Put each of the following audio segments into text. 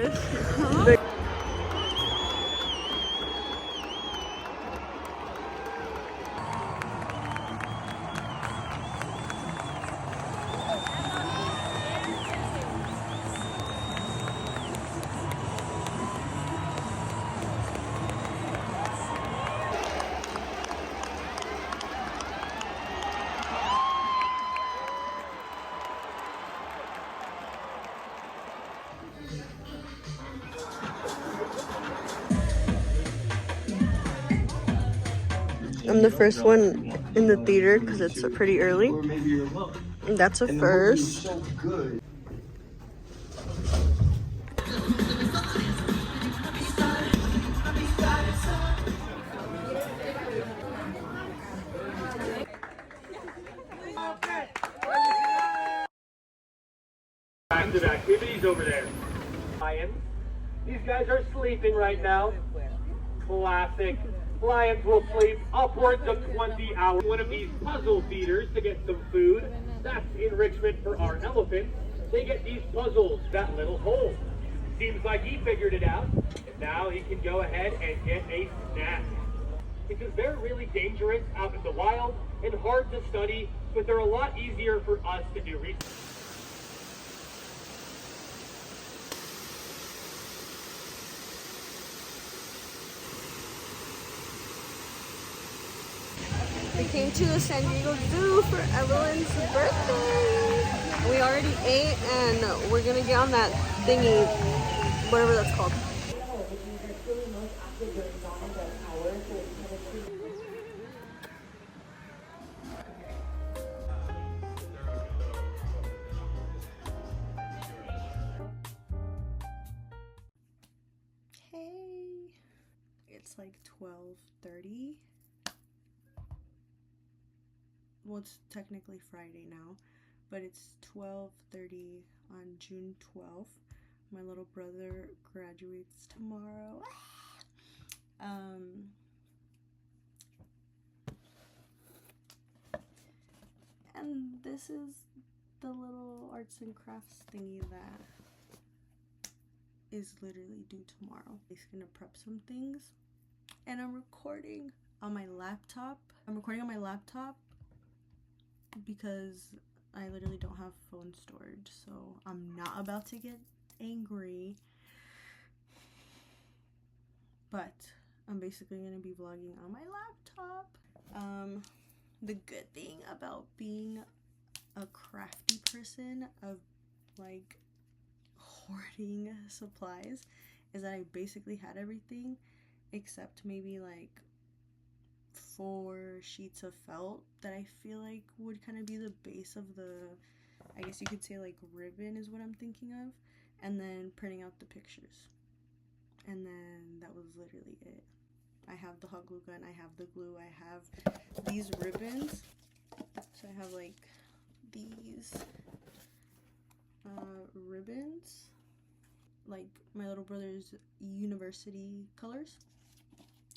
this. Huh? I'm the first one in the theater because it's pretty early. That's a first. Active activities over there. Lions. These guys are sleeping right now. Classic. Lions will sleep upwards of 20 hours. One of these puzzle feeders to get some food. That's enrichment for our elephants. They get these puzzles, that little hole. Seems like he figured it out, and now he can go ahead and get a snack. Because they're really dangerous out in the wild and hard to study, but they're a lot easier for us to do research. We came to the San Diego Zoo for Evelyn's birthday. We already ate and we're gonna get on that thingy, whatever that's called. Hey, it's like 12:30. Well, it's technically Friday now, but it's 12:30 on June 12th. My little brother graduates tomorrow. And this is the little arts and crafts thingy that is literally due tomorrow. He's gonna prep some things, and I'm recording on my laptop. Because I literally don't have phone storage, so I'm not about to get angry, but I'm basically gonna be vlogging on my laptop. The good thing about being a crafty person of like hoarding supplies is that I basically had everything except maybe like 4 sheets of felt that I feel like would kind of be the base of the, I guess you could say like ribbon is what I'm thinking of, and then printing out the pictures, and then that was literally it. I have the hot glue gun, I have the glue, I have these ribbons, so I have like these ribbons, like my little brother's university colors,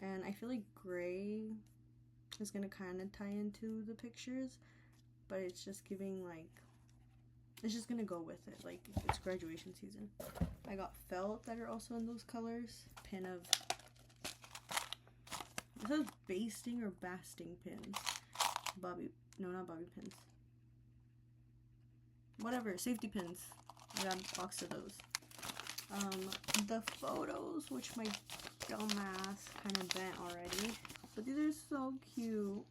and I feel like gray is gonna kind of tie into the pictures, but it's just giving like, it's just gonna go with it, like it's graduation season. I got felt that are also in those colors, pin of, it says basting or basting pins, not bobby pins, whatever, safety pins. I got a box of those. The photos, which my dumbass kind of bent already, but these are so cute.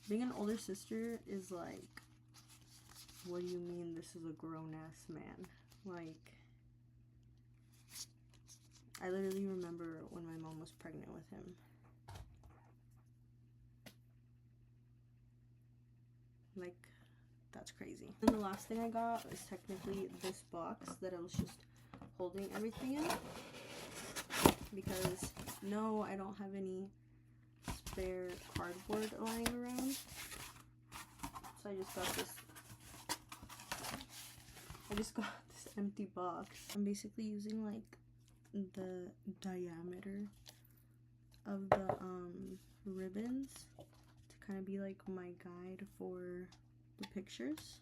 Being an older sister is like, what do you mean this is a grown-ass man? Like, I literally remember when my mom was pregnant with him. Like, that's crazy. And the last thing I got is technically this box that I was just holding everything in, because no, I don't have any spare cardboard lying around, so I just got this empty box. I'm basically using like the diameter of the ribbons to kind of be like my guide for the pictures.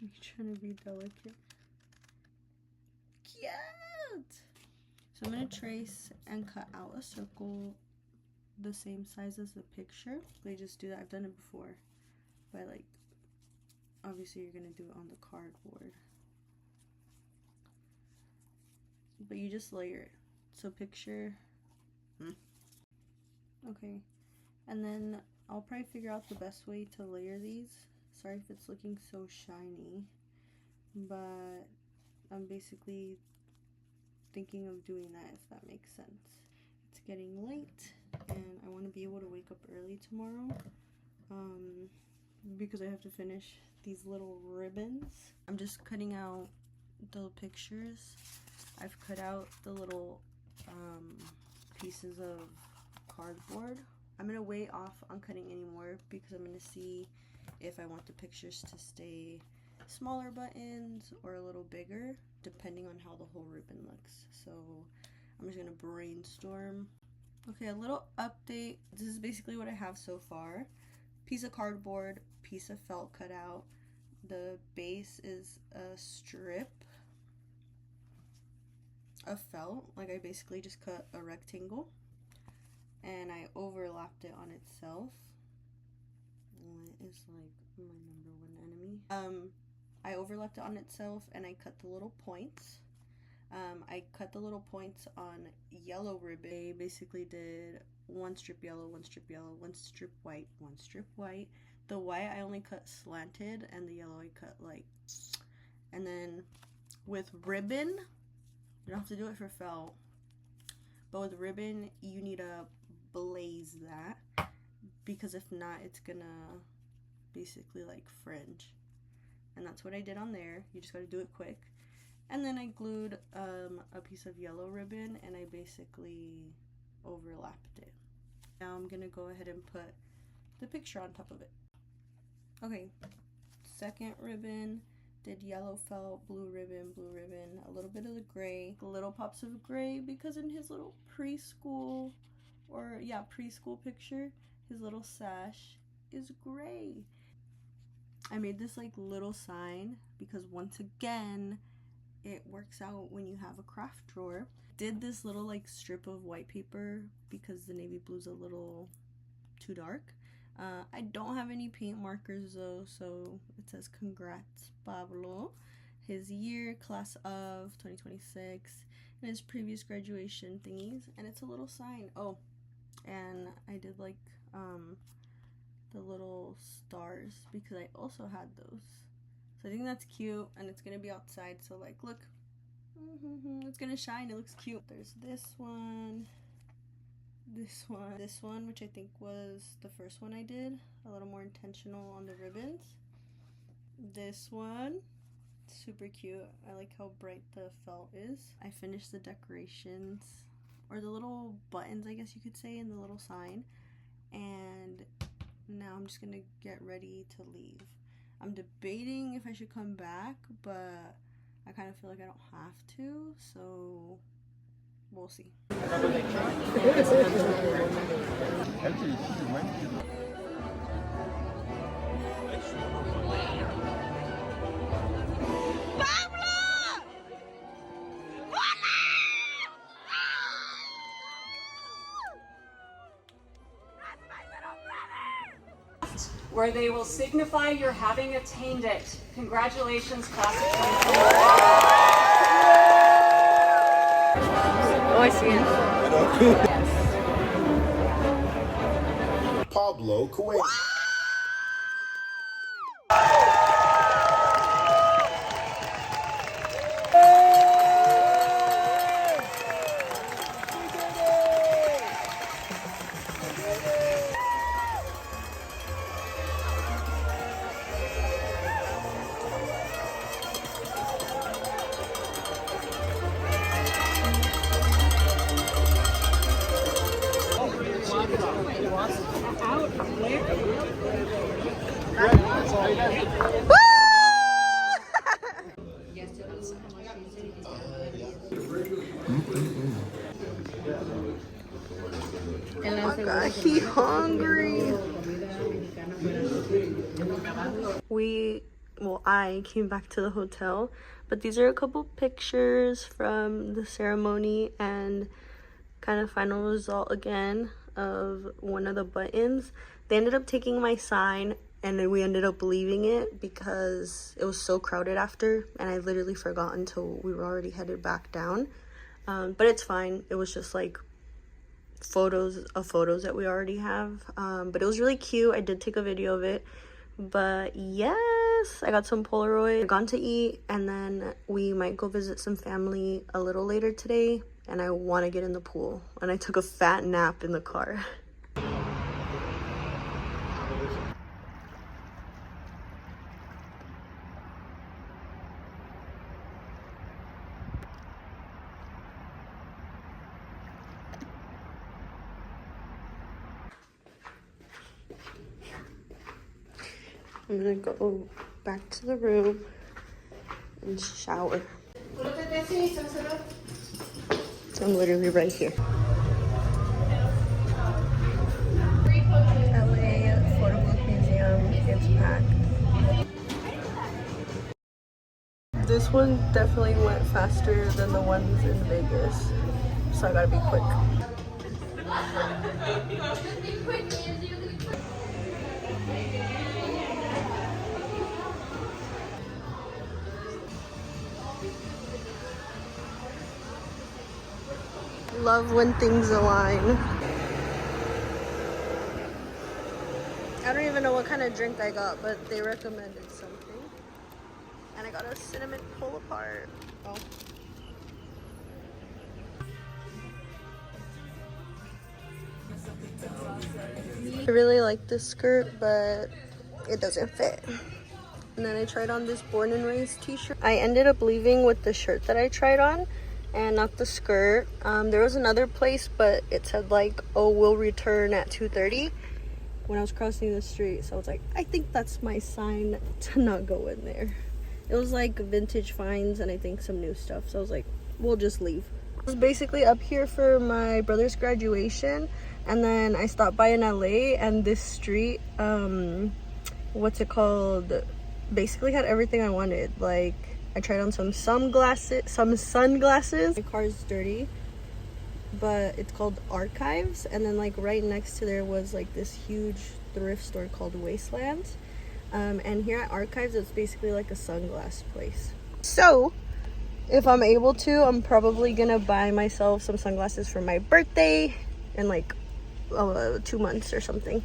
I'm trying to be delicate. Cute! So I'm going to trace and cut out a circle the same size as the picture. They just do that. I've done it before. But like, obviously you're going to do it on the cardboard. But you just layer it. So picture... Okay. And then I'll probably figure out the best way to layer these. Sorry if it's looking so shiny. But I'm basically thinking of doing that, if that makes sense. It's getting late and I want to be able to wake up early tomorrow because I have to finish these little ribbons. I'm just cutting out the pictures. I've cut out the little pieces of cardboard. I'm gonna wait off on cutting any more because I'm gonna see if I want the pictures to stay smaller buttons or a little bigger, depending on how the whole ribbon looks. So I'm just gonna brainstorm. Okay, a little update. This is basically what I have so far. Piece of cardboard, piece of felt cut out. The base is a strip of felt. Like I basically just cut a rectangle and I overlapped it on itself. What is like my number one enemy? I overlapped it on itself and I cut the little points. I cut the little points on yellow ribbon. I basically did one strip yellow, one strip yellow, one strip white, one strip white. The white I only cut slanted and the yellow I cut like. And then with ribbon, you don't have to do it for felt, but with ribbon you need to blaze that, because if not it's gonna basically like fringe. And that's what I did on there. You just gotta do it quick. And then I glued a piece of yellow ribbon and I basically overlapped it. Now I'm gonna go ahead and put the picture on top of it. Okay, second ribbon, did yellow felt, blue ribbon, a little bit of the gray, little pops of gray, because in his little preschool, or yeah, preschool picture, his little sash is gray. I made this like little sign because once again, it works out when you have a craft drawer. Did this little like strip of white paper because the navy blue's a little too dark. I don't have any paint markers though, so it says congrats Pablo, his year, class of 2026, and his previous graduation thingies, and it's a little sign. Oh, and I did like the little stars because I also had those. So I think that's cute, and it's gonna be outside, so like look, it's gonna shine, it looks cute. There's this one, this one, which I think was the first one I did, a little more intentional on the ribbons. This one, super cute. I like how bright the felt is. I finished the decorations, or the little buttons I guess you could say, in the little sign, and now I'm just gonna get ready to leave. I'm debating if I should come back, but I kind of feel like I don't have to, so we'll see. Where they will signify your having attained it. Congratulations, class of 2024. Oh, I see it. Pablo Coelho. Oh my god, he hungry. We I came back to the hotel, but these are a couple pictures from the ceremony and kind of final result again of one of the buttons. They ended up taking my sign and then we ended up leaving it because it was so crowded after, and I literally forgot until we were already headed back down. But it's fine. It was just like photos that we already have, but it was really cute. I did take a video of it. But yes, I got some Polaroid, gone to eat, and then we might go visit some family a little later today, and I want to get in the pool. And I took a fat nap in the car. I'm gonna go back to the room and shower. I'm literally right here. LA Photo Booth Museum, it's packed. This one definitely went faster than the ones in Vegas, so I gotta be quick. Love when things align. I don't even know what kind of drink I got, but they recommended something. And I got a cinnamon pull apart. Oh. I really like this skirt, but it doesn't fit. And then I tried on this Born and Raised t-shirt. I ended up leaving with the shirt that I tried on and not the skirt. There was another place, but it said like, oh, we'll return at 2:30 when I was crossing the street. So I was like, I think that's my sign to not go in there. It was like vintage finds and I think some new stuff. So I was like, we'll just leave. I was basically up here for my brother's graduation, and then I stopped by in LA, and this street, what's it called, basically had everything I wanted. Like, I tried on some sunglasses. My car's dirty, but it's called Archives, and then like right next to there was like this huge thrift store called Wastelands. And here at Archives, it's basically like a sunglass place. So if I'm able to, I'm probably gonna buy myself some sunglasses for my birthday in like 2 months or something.